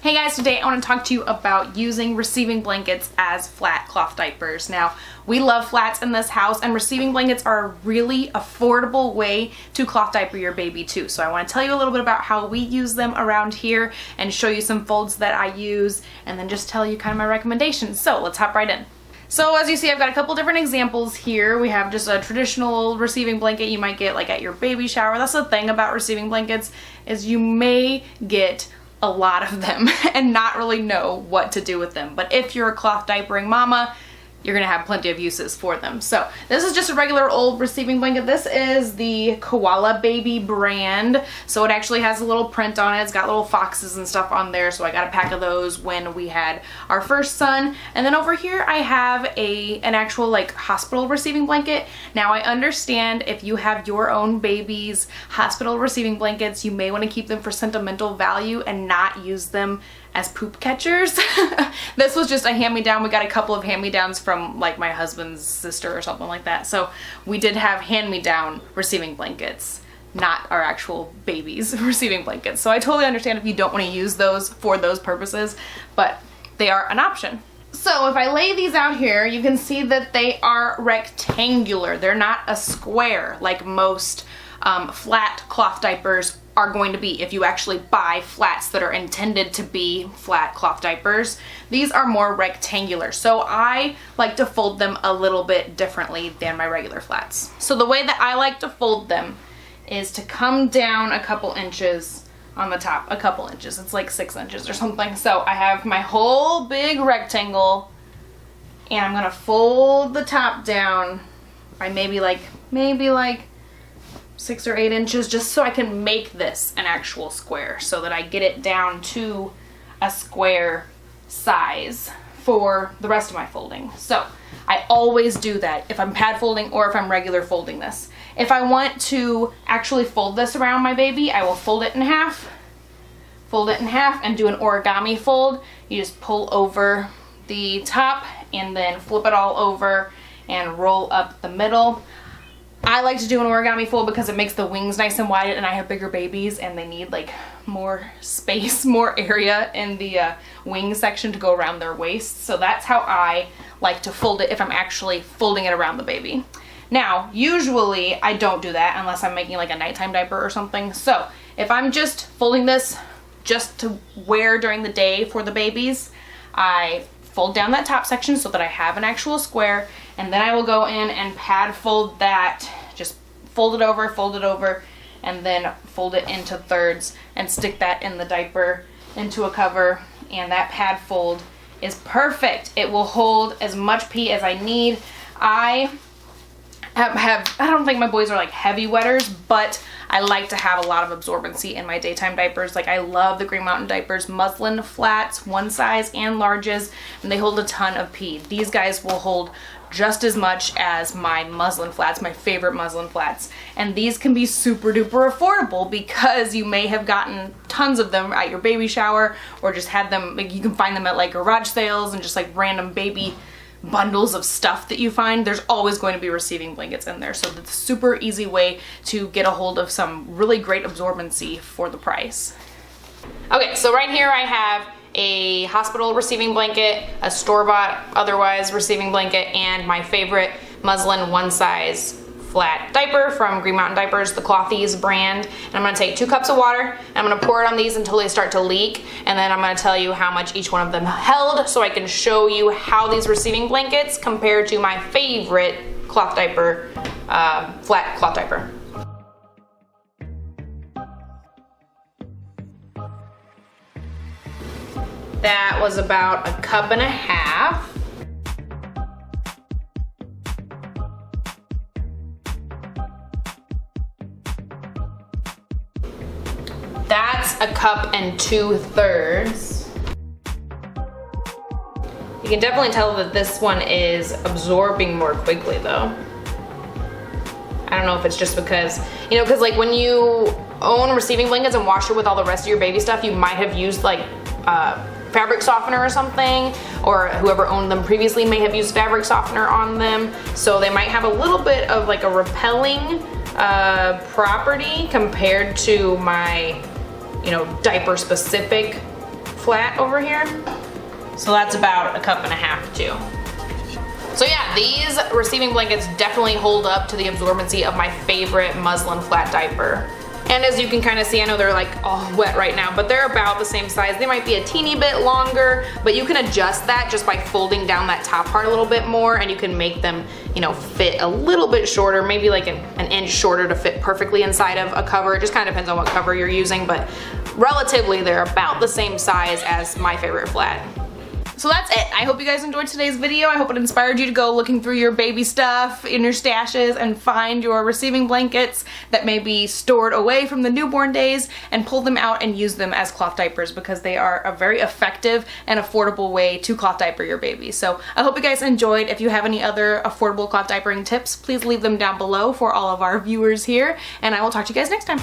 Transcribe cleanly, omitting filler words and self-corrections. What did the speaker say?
Hey guys, today I want to talk to you about using receiving blankets as flat cloth diapers. Now, we love flats in this house, and receiving blankets are a really affordable way to cloth diaper your baby too. So I want to tell you a little bit about how we use them around here and show you some folds that I use, and then just tell you kind of my recommendations. So let's hop right in. So as you see, I've got a couple different examples here. We have just a traditional receiving blanket you might get like at your baby shower. That's the thing about receiving blankets, is you may get a lot of them and not really know what to do with them. But if you're a cloth diapering mama, you're gonna have plenty of uses for them. So this is just a regular old receiving blanket. This is the Koala Baby brand. So it actually has a little print on it. It's got little foxes and stuff on there. So I got a pack of those when we had our first son. And then over here I have an actual like hospital receiving blanket. Now I understand if you have your own baby's hospital receiving blankets, you may want to keep them for sentimental value and not use them as poop catchers. This was just a hand-me-down. We got a couple of hand-me-downs from like my husband's sister or something like that. So we did have hand-me-down receiving blankets, not our actual baby's receiving blankets. So I totally understand if you don't want to use those for those purposes, but they are an option. So if I lay these out here, you can see that they are rectangular. They're not a square like most flat cloth diapers are going to be if you actually buy flats that are intended to be flat cloth diapers. These are more rectangular, so I like to fold them a little bit differently than my regular flats. So the way that I like to fold them is to come down a couple inches on the top, a couple inches. It's like 6 inches or something. So I have my whole big rectangle, and I'm gonna fold the top down by maybe like 6 or 8 inches, just so I can make this an actual square, so that I get it down to a square size for the rest of my folding. So I always do that if I'm pad folding or if I'm regular folding this. If I want to actually fold this around my baby, I will fold it in half, and do an origami fold. You just pull over the top and then flip it all over and roll up the middle. I like to do an origami fold because it makes the wings nice and wide, and I have bigger babies and they need like more space, more area in the wing section to go around their waist. So that's how I like to fold it if I'm actually folding it around the baby. Now, usually I don't do that unless I'm making like a nighttime diaper or something. So if I'm just folding this just to wear during the day for the babies, I fold down that top section so that I have an actual square, and then I will go in and pad fold that, just fold it over, and then fold it into thirds and stick that in the diaper into a cover, and that pad fold is perfect. It will hold as much pee as I need. I don't think my boys are like heavy wetters, but I like to have a lot of absorbency in my daytime diapers. Like I love the Green Mountain Diapers muslin flats, one size and larges, and they hold a ton of pee. These guys will hold just as much as my muslin flats, my favorite muslin flats. And these can be super duper affordable because you may have gotten tons of them at your baby shower, or just had them, like you can find them at like garage sales and just like random baby bundles of stuff that you find. There's always going to be receiving blankets in there, so it's a super easy way to get a hold of some really great absorbency for the price. Okay, so right here I have a hospital receiving blanket, a store-bought otherwise receiving blanket, and my favorite muslin one size flat diaper from Green Mountain Diapers, the Clothies brand. And I'm gonna take 2 cups of water, and I'm gonna pour it on these until they start to leak, and then I'm gonna tell you how much each one of them held, so I can show you how these receiving blankets compare to my favorite cloth diaper, flat cloth diaper. That was about 1.5 cups. That's 1 2/3 cups. You can definitely tell that this one is absorbing more quickly though. I don't know if it's just because, because like when you own receiving blankets and wash it with all the rest of your baby stuff, you might have used like fabric softener or something, or whoever owned them previously may have used fabric softener on them, so they might have a little bit of like a repelling property compared to my diaper specific flat over here. So that's about 1.5 cups too. So yeah, these receiving blankets definitely hold up to the absorbency of my favorite muslin flat diaper. And as you can kind of see, I know they're like all wet right now, but they're about the same size. They might be a teeny bit longer, but you can adjust that just by folding down that top part a little bit more, and you can make them, you know, fit a little bit shorter, maybe like an inch shorter to fit perfectly inside of a cover. It just kind of depends on what cover you're using, but relatively they're about the same size as my favorite flat. So that's it. I hope you guys enjoyed today's video. I hope it inspired you to go looking through your baby stuff in your stashes and find your receiving blankets that may be stored away from the newborn days and pull them out and use them as cloth diapers, because they are a very effective and affordable way to cloth diaper your baby. So I hope you guys enjoyed. If you have any other affordable cloth diapering tips, please leave them down below for all of our viewers here, and I will talk to you guys next time.